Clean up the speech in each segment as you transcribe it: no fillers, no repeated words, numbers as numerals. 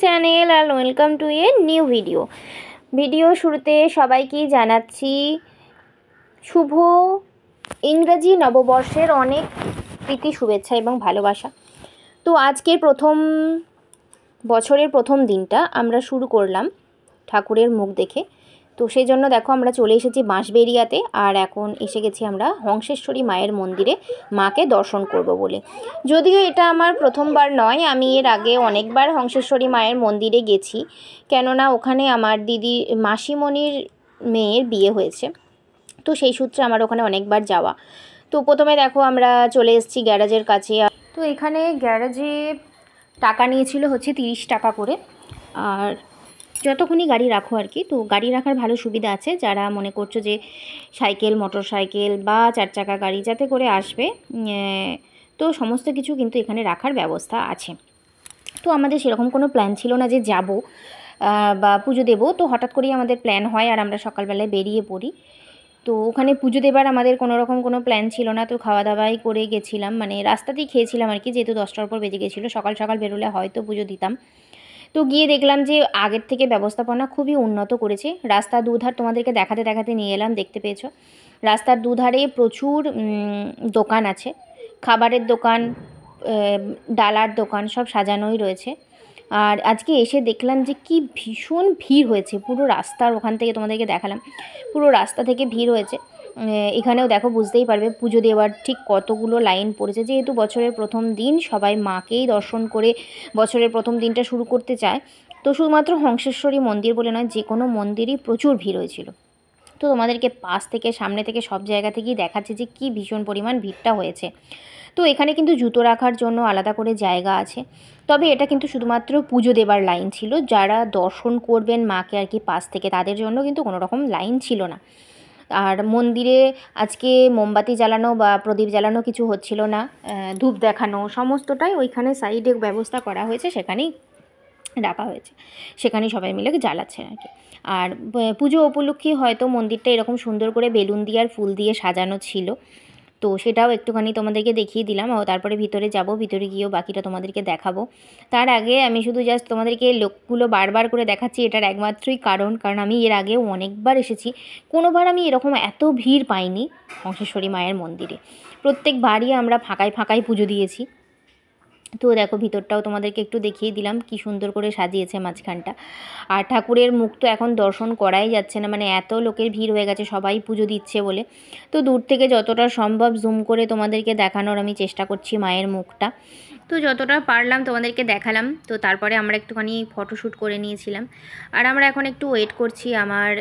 Channel আর welcome to a new video শুরুতে সবাইকে জানাচ্ছি শুভ ইংরেজি নববর্ষের অনেক প্রীতি শুভেচ্ছা এবং ভালোবাসা। তো আজকের বছরের প্রথম দিনটা আমরা শুরু করলাম ঠাকুরের মুখ দেখে। তো সেই জন্য দেখো আমরা চলে এসেছি বাঁশবেড়িয়াতে, আর এখন এসে গেছি আমরা হংসেশ্বরী মায়ের মন্দিরে মাকে দর্শন করব বলে। যদিও এটা আমার প্রথমবার নয়, আমি এর আগে অনেকবার হংসেশ্বরী মায়ের মন্দিরে গেছি, কেননা ওখানে আমার দিদি মাসিমণির মেয়ের বিয়ে হয়েছে, তো সেই সূত্রে আমার ওখানে অনেকবার যাওয়া। তো প্রথমে দেখো আমরা চলে এসেছি গ্যারেজের কাছে। তো এখানে গ্যারেজে টাকা নিয়েছিল হচ্ছে 30 টাকা করে, আর যতক্ষণই গাড়ি রাখো আর কি। তো গাড়ি রাখার ভালো সুবিধা আছে, যারা মনে করছো যে সাইকেল, মোটর সাইকেল বা 4 চাকা গাড়ি যাতে করে আসবে, তো সমস্ত কিছু কিন্তু এখানে রাখার ব্যবস্থা আছে। তো আমাদের সেরকম কোনো প্ল্যান ছিল না যে যাব বা পুজো দেবো, তো হঠাৎ করেই আমাদের প্ল্যান হয় আর আমরা সকালবেলায় বেরিয়ে পড়ি। তো ওখানে পুজো দেবার আমাদের কোনো প্ল্যান ছিল না, তো খাওয়া দাওয়াই করে গেছিলাম, মানে রাস্তাতেই খেয়েছিলাম আর কি, যেহেতু 10টার উপর বেজে গেছিলো। সকাল সকাল বেরোলে হয়তো পুজো দিতাম। তো গিয়ে দেখলাম যে আগের থেকে ব্যবস্থাপনা খুবই উন্নত করেছে। রাস্তার দুধার তোমাদেরকে দেখাতে নিয়ে এলাম, দেখতে পেয়েছো রাস্তার দুধারে প্রচুর দোকান আছে, খাবারের দোকান, ডালার দোকান, সব সাজানোই রয়েছে। আর আজকে এসে দেখলাম যে কি ভীষণ ভিড় হয়েছে পুরো রাস্তার ওখান থেকে, তোমাদেরকে দেখালাম পুরো রাস্তা থেকে ভিড় হয়েছে। এখানেও দেখো, বুঝতেই পারবে পুজো দেওয়ার ঠিক কতগুলো লাইন পড়েছে। যেহেতু বছরের প্রথম দিন সবাই মাকেই দর্শন করে বছরের প্রথম দিনটা শুরু করতে চায়, তো শুধুমাত্র হংসেশ্বরী মন্দির বলে নয়, যে কোনো মন্দিরই প্রচুর ভিড় হয়েছিল। তো তোমাদেরকে পাশ থেকে, সামনে থেকে, সব জায়গা থেকেই দেখাচ্ছে যে কি ভীষণ পরিমাণ ভিড়টা হয়েছে। তো এখানে কিন্তু জুতো রাখার জন্য আলাদা করে জায়গা আছে, তবে এটা কিন্তু শুধুমাত্র পুজো দেবার লাইন ছিল। যারা দর্শন করবেন মাকে আর কি পাশ থেকে, তাদের জন্য কিন্তু কোনো রকম লাইন ছিল না। আর মন্দিরে আজকে মোমবাতি জ্বালানো বা প্রদীপ জ্বালানো কিছু হচ্ছিল না, ধূপ দেখানো সমস্তটাই ওইখানে সাইডে ব্যবস্থা করা হয়েছে, সেখানেই রাখা হয়েছে, সেখানেই সবাই মিলে জ্বালাচ্ছে আর কি। আর পুজো উপলক্ষে হয়তো মন্দিরটা এরকম সুন্দর করে বেলুন দিয়ে আর ফুল দিয়ে সাজানো ছিল, তো সেটাও একটুখানি তোমাদেরকে দেখিয়ে দিলাম। ও তারপরে ভিতরে যাব, ভিতরে গিয়েও বাকিটা তোমাদেরকে দেখাবো। তার আগে আমি শুধু জাস্ট তোমাদেরকে লোকগুলো বারবার করে দেখাচ্ছি, এটার একমাত্রই কারণ আমি এর আগেও অনেকবার এসেছি, কোনোবার আমি এরকম এত ভিড় পাইনি হংসেশ্বরী মায়ের মন্দিরে। প্রত্যেকবারই আমরা ফাঁকায় পুজো দিয়েছি। তো দেখো ভিতরটাও তোমাদেরকে একটু দেখিয়ে দিলাম, কি সুন্দর করে সাজিয়েছে মাঝখানটা। আর ঠাকুরের মুখ তো এখন দর্শন করাই যাচ্ছে না, মানে এত লোকের ভিড় হয়ে গেছে সবাই পুজো দিচ্ছে বলে। তো দূর থেকে যতটা সম্ভব জুম করে তোমাদেরকে দেখানোর আমি চেষ্টা করছি মায়ের মুখটা, তো যতটা পারলাম তোমাদেরকে দেখালাম। তো তারপরে আমরা একটুখানি ফটোশ্যুট করে নিয়েছিলাম। আর আমরা এখন একটু ওয়েট করছি আমার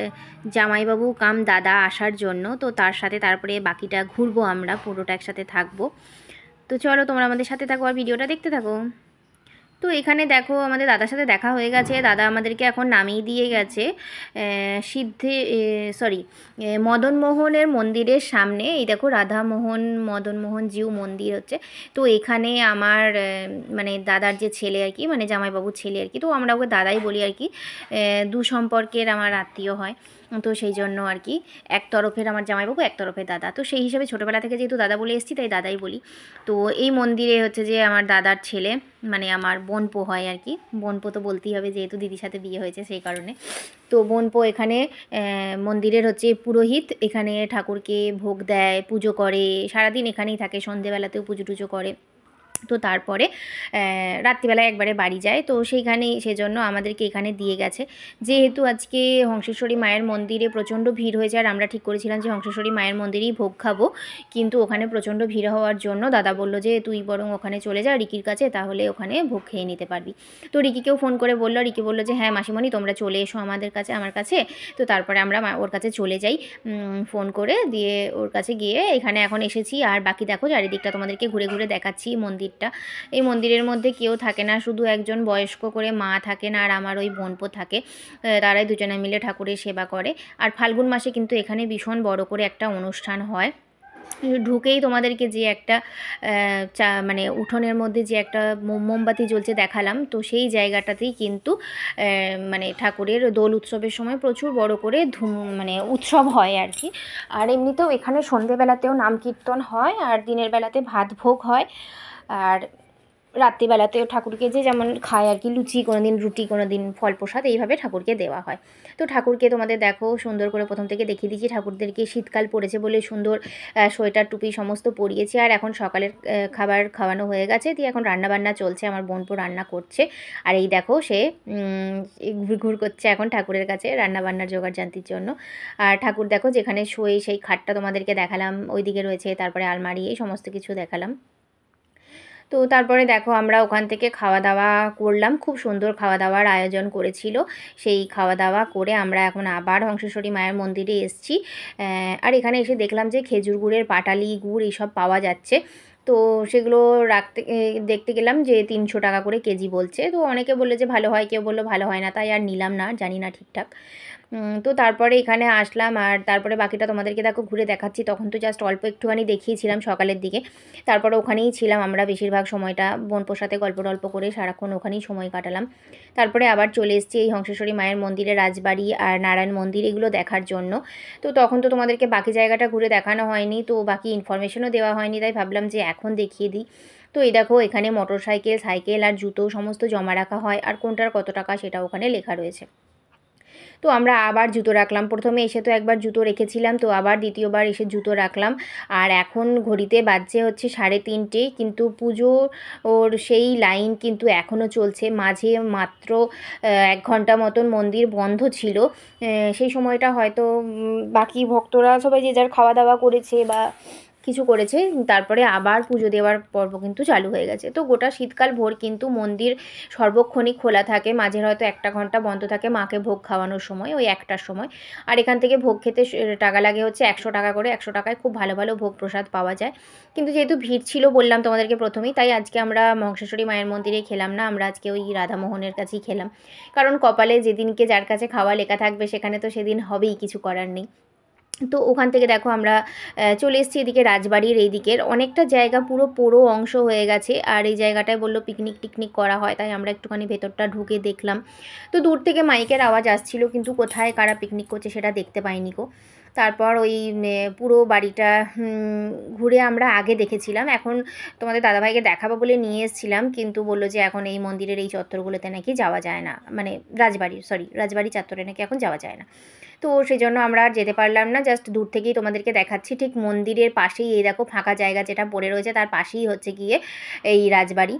জামাইবাবু কাম দাদা আসার জন্য, তো তার সাথে তারপরে বাকিটা ঘুরবো, আমরা পুরোটা একসাথে থাকবো। তো চলো তোমরা আমাদের সাথে থাকো আর ভিডিওটা দেখতে থাকো। তো এখানে দেখো আমাদের দাদার সাথে দেখা হয়ে গেছে, দাদা আমাদেরকে এখন নামিয়ে দিয়ে গেছে মদনমোহনের মন্দিরের সামনে। এই দেখো রাধামোহন মদনমোহন জিউ মন্দির হচ্ছে। তো এখানে আমার মানে দাদার যে ছেলে আর কি, মানে জামাইবাবুর ছেলে আর কি, তো আমরা ওকে দাদাই বলি আর কি, দু সম্পর্কের আমার আত্মীয় হয়, তো সেই জন্য আর কি এক তরফের আমার জামাইবাবু, এক তরফের দাদা, তো সেই হিসাবে ছোটোবেলা থেকে যেহেতু দাদা বলে এসেছি তাই দাদাই বলি। তো এই মন্দিরে হচ্ছে যে আমার দাদার ছেলে, মানে আমার বোনপো হয় আর কি, বোনপো তো বলতেই হবে যেহেতু দিদির সাথে বিয়ে হয়েছে সেই কারণে। তো বোনপো এখানে মন্দিরের হচ্ছে পুরোহিত, এখানে ঠাকুরকে ভোগ দেয়, পুজো করে, সারাদিন এখানেই থাকে, সন্ধেবেলাতেও পুজো টুজো করে। তো তারপরে রাত্রিবেলায় একবারে বাড়ি যায়, তো সেইখানেই সেজন্য আমাদেরকে এখানে দিয়ে গেছে। যেহেতু আজকে হংসেশ্বরী মায়ের মন্দিরে প্রচণ্ড ভিড় হয়েছে, আর আমরা ঠিক করেছিলাম যে হংসেশ্বরী মায়ের মন্দিরেই ভোগ খাবো, কিন্তু ওখানে প্রচণ্ড ভিড় হওয়ার জন্য দাদা বলল যে তুই বরং ওখানে চলে যা রিকির কাছে, তাহলে ওখানে ভোগ খেয়ে নিতে পারবি। তো রিকিকেও ফোন করে বললো, রিকি বললো যে হ্যাঁ মাসিমণি তোমরা চলে এসো আমার কাছে। তো তারপরে আমরা ওর কাছে চলে যাই, ফোন করে দিয়ে ওর কাছে গিয়ে এখানে এখন এসেছি। আর বাকি দেখো চারিদিকটা তোমাদেরকে ঘুরে ঘুরে দেখাচ্ছি। এই মন্দিরের মধ্যে কেউ থাকে না, শুধু একজন বয়স্ক করে মা থাকেন আর আমার ওই বোনপো থাকে, তারাই দুজনে মিলে ঠাকুরের সেবা করে। আর ফাল্গুন মাসে কিন্তু এখানে ভীষণ বড় করে একটা অনুষ্ঠান হয়। ঢুকেই তোমাদেরকে যে একটা মানে উঠোনের মধ্যে যে একটা মোমবাতি জ্বলছে দেখালাম, তো সেই জায়গাটাতেই কিন্তু মানে ঠাকুরের দোল উৎসবের সময় প্রচুর বড় করে মানে উৎসব হয় আর কি। আর এমনিতেও এখানে সন্ধেবেলাতেও নাম কীর্তন হয়, আর দিনের বেলাতে ভাত ভোগ হয়। আর রাত্রিবেলাতেও ঠাকুরকে যে যেমন খায় আর কি, লুচি, কোনো দিন রুটি, কোনো দিন ফল প্রসাদ, এইভাবে ঠাকুরকে দেওয়া হয়। তো ঠাকুরকে তোমাদের দেখো সুন্দর করে প্রথম থেকে দেখিয়ে দিচ্ছি। ঠাকুরদেরকে শীতকাল পড়েছে বলে সুন্দর সোয়েটার টুপি সমস্ত পরিয়েছি। আর এখন সকালের খাবার খাওয়ানো হয়ে গেছে, দিয়ে এখন রান্নাবান্না চলছে, আমার বোনপো রান্না করছে। আর এই দেখো সে ঘুর করছে এখন ঠাকুরের কাছে রান্নাবান্নার জোগাড় জানতির জন্য। আর ঠাকুর দেখো যেখানে শোয়ে সেই খাটটা তোমাদেরকে দেখালাম, ওইদিকে রয়েছে, তারপরে আলমারি, এই সমস্ত কিছু দেখালাম। তো তারপরে দেখো আমরা ওখান থেকে খাওয়া দাওয়া করলাম, খুব সুন্দর খাওয়া দাওয়ার আয়োজন করেছিল। সেই খাওয়া দাওয়া করে আমরা এখন আবার হংসেশ্বরী মায়ের মন্দিরে এসেছি। আর এখানে এসে দেখলাম যে খেজুর গুড়ের পাটালি গুড় এইসব পাওয়া যাচ্ছে। তো সেগুলো দেখতে গেলাম যে 300 টাকা করে কেজি বলছে। তো অনেকে বললো যে ভালো হয়, কেউ বললো ভালো হয় না, তাই আর নিলাম না, জানি না ঠিকঠাক। তো তারপরে এখানে আসলাম, আর তারপরে বাকিটা তোমাদেরকে দেখো ঘুরে দেখাচ্ছি। তখন তো জাস্ট অল্প একটুখানি দেখিয়েছিলাম সকালের দিকে, তারপরে ওখানেই ছিলাম আমরা বেশিরভাগ সময়টা, বোনপোর সাথে গল্প টল্প করে সারাক্ষণ ওখানেই সময় কাটালাম। তারপরে আবার চলে এসেছি এই হংসেশ্বরী মায়ের মন্দিরে, রাজবাড়ি আর নারায়ণ মন্দির এগুলো দেখার জন্য। তো তখন তো তোমাদেরকে বাকি জায়গাটা ঘুরে দেখানো হয়নি, তো বাকি ইনফরমেশনও দেওয়া হয়নি, তাই ভাবলাম যে এখন দেখিয়ে দিই। তো এই দেখো এখানে মোটরসাইকেল, সাইকেল আর জুতো সমস্ত জমা রাখা হয়, আর কোনটার কত টাকা সেটা ওখানে লেখা রয়েছে। তো আমরা আবার জুতো রাখলাম, প্রথমে এসে তো একবার জুতো রেখেছিলাম, তো আবার দ্বিতীয়বার এসে জুতো রাখলাম। আর এখন ঘড়িতে বাজছে হচ্ছে 3:30, কিন্তু পুজো ওর সেই লাইন কিন্তু এখনও চলছে। মাঝে মাত্র 1 ঘন্টা মতন মন্দির বন্ধ ছিল, সেই সময়টা হয়তো বাকি ভক্তরা সবাই যে যার খাওয়া দাওয়া করেছে বা কিছু করেছে, তারপরে আবার পুজো দেওয়ার পর্ব কিন্তু চালু হয়ে গেছে। তো গোটা শীতকাল ভোর কিন্তু মন্দির সর্বক্ষণই খোলা থাকে, মাঝের হয়তো 1টা ঘন্টা বন্ধ থাকে মাকে ভোগ খাওয়ানোর সময়, ওই 1টার সময়। আর এখান থেকে ভোগ খেতে টাকা লাগে হচ্ছে 100 টাকা করে। 100 টাকায় খুব ভালো ভালো ভোগ প্রসাদ পাওয়া যায়। কিন্তু যেহেতু ভিড় ছিল বললাম তোমাদেরকে প্রথমেই, তাই আজকে আমরা হংসেশ্বরী মায়ের মন্দিরে খেলাম না, আমরা আজকে ওই রাধামোহনের কাছেই খেলাম। কারণ কপালে যেদিনকে যার কাছে খাওয়া লেখা থাকবে সেখানে তো সেদিন হবেই, কিছু করার নেই। তো ওখান থেকে দেখো আমরা চলে এসেছি এদিকে রাজবাড়ির এই দিকের অনেকটা জায়গা পুরো পোড়ো অংশ হয়ে গেছে। আর এই জায়গাটায় বললো পিকনিক টিকনিক করা হয়, তাই আমরা একটুখানি ভেতরটা ঢুকে দেখলাম। তো দূর থেকে মাইকের আওয়াজ আসছিল, কিন্তু কোথায় কারা পিকনিক করছে সেটা দেখতে পাইনি গো। তারপর ওই পুরো বাড়িটা ঘুরে আমরা আগে দেখেছিলাম, এখন তোমাদের দাদাভাইকে দেখাবো বলে নিয়ে এসেছিলাম, কিন্তু বললো যে এখন এই মন্দিরের এই চত্বরগুলোতে নাকি যাওয়া যায় না, মানে রাজবাড়ি চত্বরে নাকি এখন যাওয়া যায় না। তো সেই জন্য আমরা আর যেতে পারলাম না, জাস্ট দূর থেকেই তোমাদেরকে দেখাচ্ছি। ঠিক মন্দিরের পাশেই এই দেখো ফাঁকা জায়গা যেটা পড়ে রয়েছে, তার পাশেই হচ্ছে গিয়ে এই রাজবাড়ি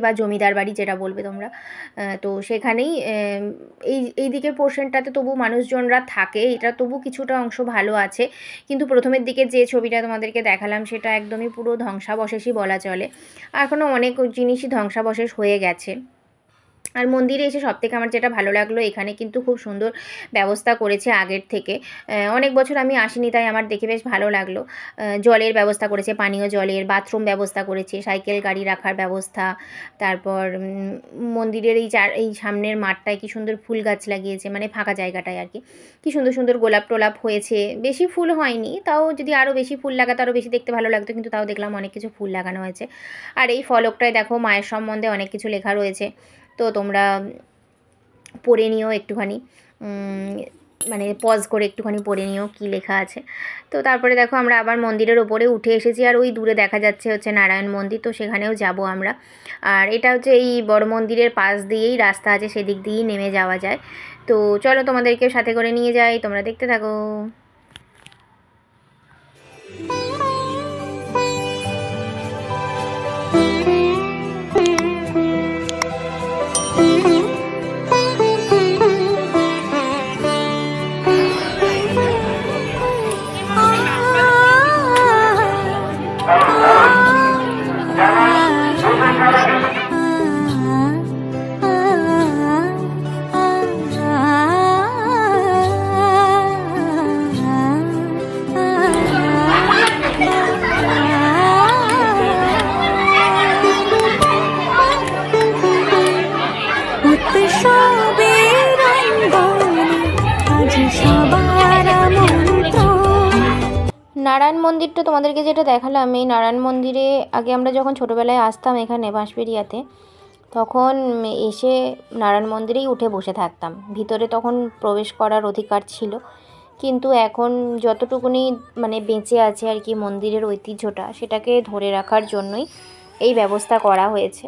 বা জমিদার বাড়ি যেটা বলবে তোমরা। তো সেখানেই এই দিকের পোর্শনটাতে তবু মানুষজনরা থাকে, এটা তবু কিছুটা অংশ ভালো আছে। কিন্তু প্রথমের দিকে যে ছবিটা তোমাদেরকে দেখালাম সেটা একদমই পুরো ধ্বংসাবশেষই বলা চলে, এখনও অনেক জিনিসই ধ্বংসাবশেষ হয়ে গেছে। আর মন্দিরে এসে সবথেকে আমার যেটা ভালো লাগলো, এখানে কিন্তু খুব সুন্দর ব্যবস্থা করেছে আগের থেকে। অনেক বছর আমি আসিনি, তাই আমার দেখে বেশ ভালো লাগলো। জলের ব্যবস্থা করেছে, পানীয় জলের, বাথরুম ব্যবস্থা করেছে, সাইকেল গাড়ি রাখার ব্যবস্থা। তারপর মন্দিরের এই সামনের মাঠটায় কি সুন্দর ফুল গাছ লাগিয়েছে, মানে ফাঁকা জায়গাটায় আর কি, কি সুন্দর সুন্দর গোলাপ টোলাপ হয়েছে। বেশি ফুল হয়নি, তাও যদি আরও বেশি ফুল লাগাতো আরও বেশি দেখতে ভালো লাগতো, কিন্তু তাও দেখলাম অনেক কিছু ফুল লাগানো হয়েছে। আর এই ফলকটায় দেখো মায়ের সম্বন্ধে অনেক কিছু লেখা রয়েছে, তো তোমরা পড়ে নিও একটুখানি, মানে পজ করে একটুখানি পড়ে নিও কী লেখা আছে। তো তারপরে দেখো আমরা আবার মন্দিরের ওপরে উঠে এসেছি, আর ওই দূরে দেখা যাচ্ছে হচ্ছে নারায়ণ মন্দির, তো সেখানেও যাব আমরা। আর এটা হচ্ছে এই বড় মন্দিরের পাশ দিয়েই রাস্তা আছে, সেদিক দিয়েই নেমে যাওয়া যায়। তো চলো তোমাদেরকেও সাথে করে নিয়ে যাই, তোমরা দেখতে থাকো। নারায়ণ মন্দিরটা তোমাদেরকে যেটা দেখালাম, এই নারায়ণ মন্দিরে আগে আমরা যখন ছোটোবেলায় আসতাম এখানে বাঁশবেড়িয়াতে, তখন এসে নারায়ণ মন্দিরেই উঠে বসে থাকতাম, ভিতরে তখন প্রবেশ করার অধিকার ছিল। কিন্তু এখন যতটুকুনি মানে বেঁচে আছে আর কি মন্দিরের ঐতিহ্যটা, সেটাকে ধরে রাখার জন্যই এই ব্যবস্থা করা হয়েছে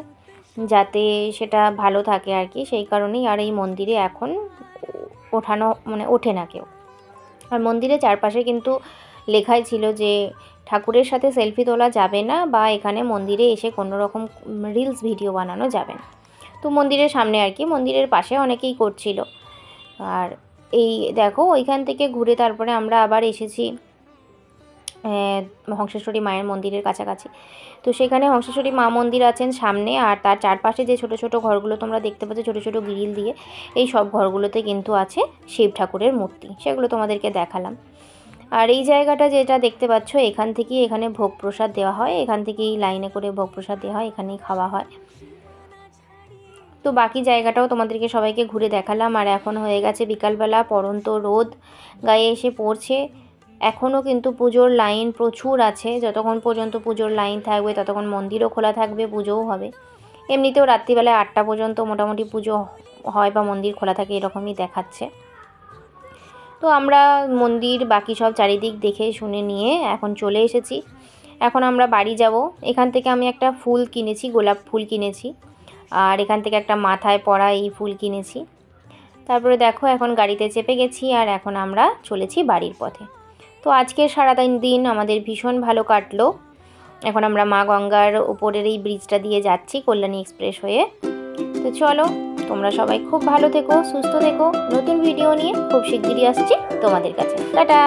যাতে সেটা ভালো থাকে আর কি, সেই কারণেই। আর এই মন্দিরে এখন ওঠানো মানে ওঠে না কেউ। আর মন্দিরের চারপাশে কিন্তু লেখাই ছিল যে ঠাকুরের সাথে সেলফি তোলা যাবে না, বা এখানে মন্দিরে এসে কোনো রকম রিলস ভিডিও বানানো যাবে না। তো মন্দিরের সামনে আর কি, মন্দিরের পাশে অনেকেই করছিল। আর এই দেখো ওইখান থেকে ঘুরে তারপরে আমরা আবার এসেছি হংসেশ্বরী মায়ের মন্দিরের কাছাকাছি। তো সেখানে হংসেশ্বরী মা মন্দির আছেন সামনে, আর তার চারপাশে যে ছোট ছোট ঘরগুলো তোমরা দেখতে পাচ্ছ ছোট ছোট গ্রিল দিয়ে, এই সব ঘরগুলোতে কিন্তু আছে শিব ঠাকুরের মূর্তি, সেগুলো তোমাদেরকে দেখালাম। আর এই জায়গাটা যেটা দেখতে পাচ্ছ এখান থেকেই এখানে ভোগ প্রসাদ দেওয়া হয়, এখান থেকেই লাইনে করে ভোগ প্রসাদ দেওয়া হয়, এখানেই খাওয়া হয়। তো বাকি জায়গাটাও তোমাদেরকে সবাইকে ঘুরে দেখালাম। আর এখন হয়ে গেছে বিকালবেলা, পড়ন্ত রোদ গায়ে এসে পড়ছে। এখনও কিন্তু পুজোর লাইন প্রচুর আছে, যতক্ষণ পর্যন্ত পুজোর লাইন থাকবে ততক্ষণ মন্দিরও খোলা থাকবে, পুজোও হবে। এমনিতেও রাত্রিবেলায় 8টা পর্যন্ত মোটামুটি পুজো হয় বা মন্দির খোলা থাকে এরকমই দেখাচ্ছে। তো আমরা মন্দির বাকি সব চারিদিক দেখে শুনে নিয়ে এখন চলে এসেছি। এখন আমরা বাড়ি যাব। এখান থেকে আমি একটা ফুল কিনেছি, গোলাপ ফুল কিনেছি, আর এখান থেকে একটা মাথায় পরা এই ফুল কিনেছি। তারপরে দেখো এখন গাড়িতে চেপে গেছি আর এখন আমরা চলেছি বাড়ির পথে। তো আজকের সারাদিন আমাদের ভীষণ ভালো কাটলো। এখন আমরা মা গঙ্গার উপরের এই ব্রিজটা দিয়ে যাচ্ছি কল্যাণী এক্সপ্রেস হয়ে। তো চলো, তোমরা সবাই খুব ভালো থেকো, সুস্থ থেকো। নতুন ভিডিও নিয়ে খুব শিগগিরই আসছি তোমাদের কাছে। টাটা।